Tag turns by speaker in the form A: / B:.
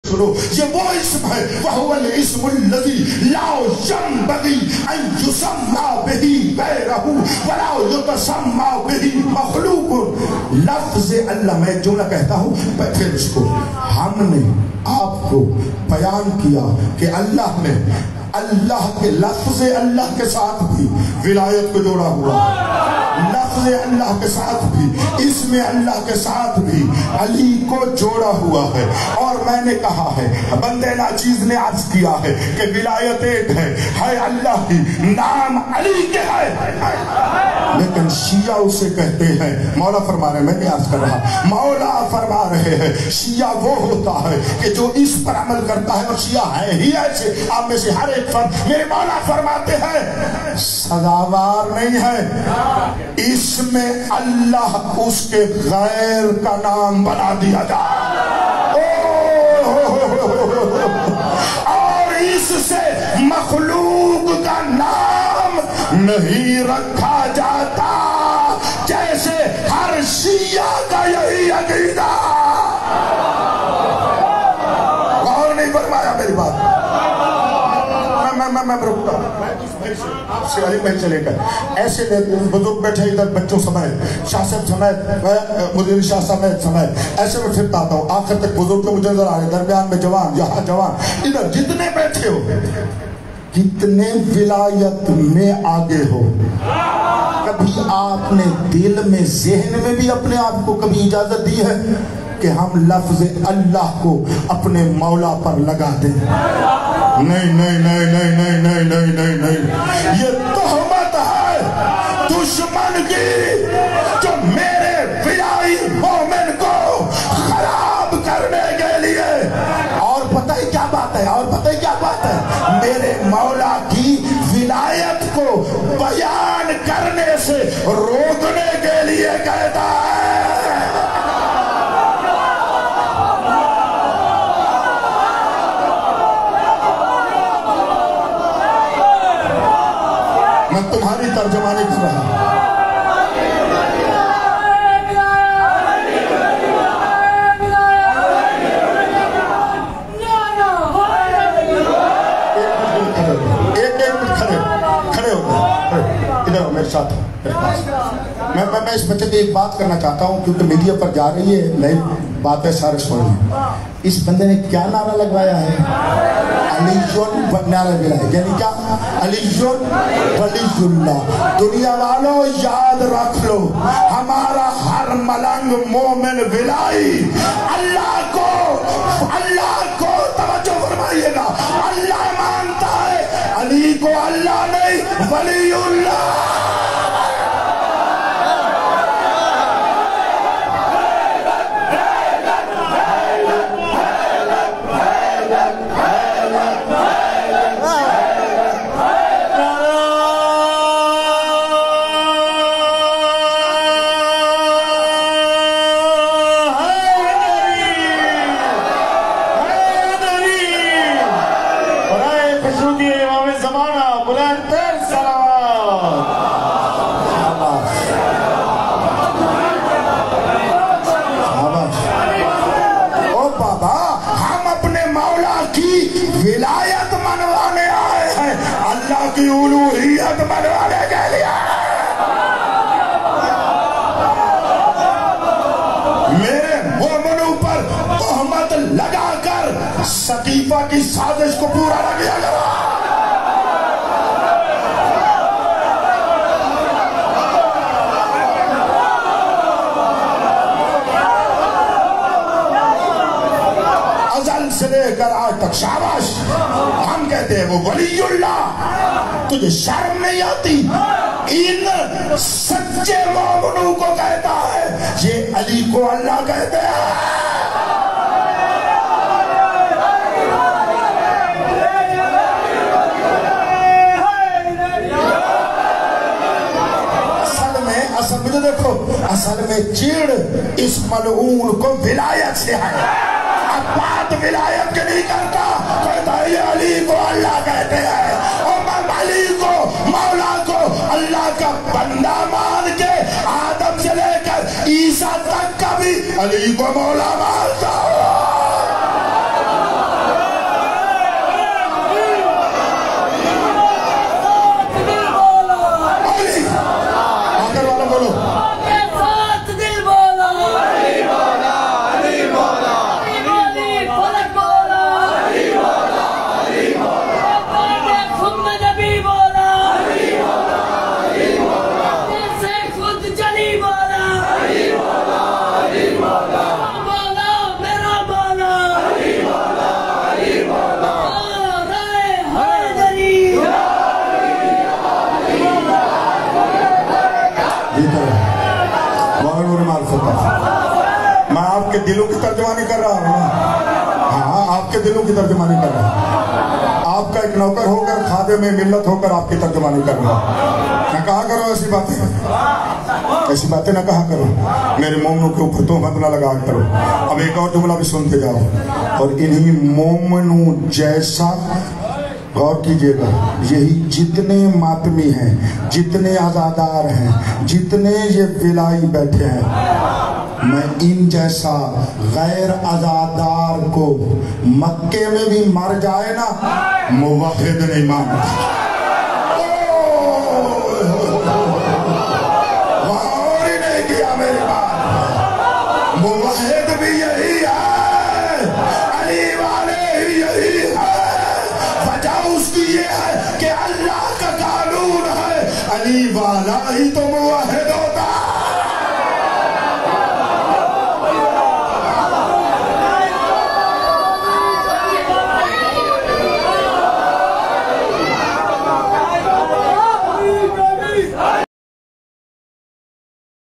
A: سنو یہ وہ اسم ہے وَهُوَ الْإِسْمُ الَّذِي لَا يَنبَغِي أَن يُسَمَّى بِهِ غَيْرُهُ وَلَا يُتَسَمَّى بِهِ مَخْلُوقٌ. لفظ اللہ، میں ایک جملہ کہتا ہوں پھر اس کو ہم نے آپ کو بیان کیا کہ اللہ میں اللہ کے لفظ اللہ کے ساتھ بھی ولایت کو جوڑا ہوا، لفظ اللہ کے ساتھ بھی اسم اللہ کے ساتھ بھی علی کو جوڑا ہوا ہے. اور میں نے کہا ہے بندے ناچیز نے عرض کیا ہے کہ ولایت ایک ہے اللہ کی، نام علی کے ہے، لیکن شیعہ اسے کہتے ہیں مولا فرما رہے ہیں، میں نہیں عرض کر رہا، مولا فرما رہے ہیں شیعہ وہ ہوتا ہے کہ جو اس پر عمل کرتا ہے، اور شیعہ ہے ہی ایسے، آپ میں سے ہر ایک فرد میرے مولا فرماتے ہیں سزاوار نہیں ہے اس میں اللہ اس کے غیر کا نام بنا دیا جائے، اور اس سے مخلوق کا نام نہیں رکھا جاتا، جیسے ہر شیعہ کا یہی عقیدہ. غور نہیں فرمایا میری بات؟ میں رکتا ہوں سے علی میں چلے گئے ایسے بزرگ بیٹھے ادھر بچوں سمیت، شاہ صاحب سمیت، مدیر شاہ سمیت سمیت، ایسے میں پھرتا آتا ہوں آخر تک بزرگ کے مجھے نظر آ رہے، درمیان میں جوان، یہاں جوان، ادھر جتنے بیٹھے ہو کتنے ولایت میں آگے ہو. کبھی آپ نے دل میں ذہن میں بھی اپنے آپ کو کبھی اجازت دی ہے کہ ہم لفظ اللہ کو اپنے مولا پر لگا دیں؟ نہیں نہیں نہیں نہیں نہیں نہیں نہیں نہیں نہیں، یہ تہمت ہے دشمن کی جو میرے ولائی مومن کو خراب کرنے کے لیے. اور پتہ ہی کیا بات ہے، اور پتہ ہی کیا بات ہے، میرے مولا کی ولایت کو بیان کرنے سے روکنے کے لیے کہتا ہے. میں تمہاری ترجمانی کر رہا ہوں. میں اس بچے کی ایک بات کرنا چاہتا ہوں کیونکہ میڈیا پر جا رہی ہے، نئی باتیں سارے سن رہے ہیں. اس بندے نے کیا نعرہ لگوایا ہے؟ علی نعرہ ملا ہے، یعنی کیا؟ علی ولی اللہ. دنیا والوں یاد رکھ لو ہمارا ہر ملنگ مومن ولائی اللہ کو توجہ فرمائیے گا اللہ مانتا ہے، علی کو اللہ نہیں ولی اللہ. ولایت منوانے آئے ہیں، اللہ کی الوہیت منوانے کے لیے. میرے مومنوں پر تہمت لگا کر سقیفہ کی سازش کو پورا نہ کیا گیا. سے لے کر آج تک شاباش ہم کہتے ہیں وہ ولی اللہ. تجھے شرم نہیں آتی؟ ان سچے مومنوں کو کہتا ہے یہ علی کو اللہ کہتے ہیں. اصل میں دیکھو، اصل میں چیڑ اس ملعون کو ولایت سے ہے. بات ولایت کے نہیں کرتا، کہتا ہے یہ علی کو اللہ کہتے ہیں. اور میں علی کو مولا کو اللہ کا بندہ مان کے آدم سے لے کر عیسیٰ تک کا بھی علی کو مولا مانتا ہوں. ترجمانی کر رہا ہوں، ہاں آپ کے دلوں کی ترجمانی کر رہا ہوں، آپ کا ایک نوکر ہو کر، خادم ملت ہو کر آپ کی ترجمانی کر رہا ہوں۔ نہ کہا کرو ایسی باتیں نہ کہا کرو، میرے مومنوں کے اوپر تہمت نہ لگا کرو۔ اب ایک اور جملہ بھی سنتے جاؤ، اور انہی مومنوں جیسا، غور کیجئے گا، یہی جتنے ماتمی ہیں، جتنے عزادار ہیں، جتنے یہ ولائی بیٹھے ہیں، میں ان جیسا غیر عزادار کو مکے میں بھی مر جائے نا، موحد نہیں مانتا۔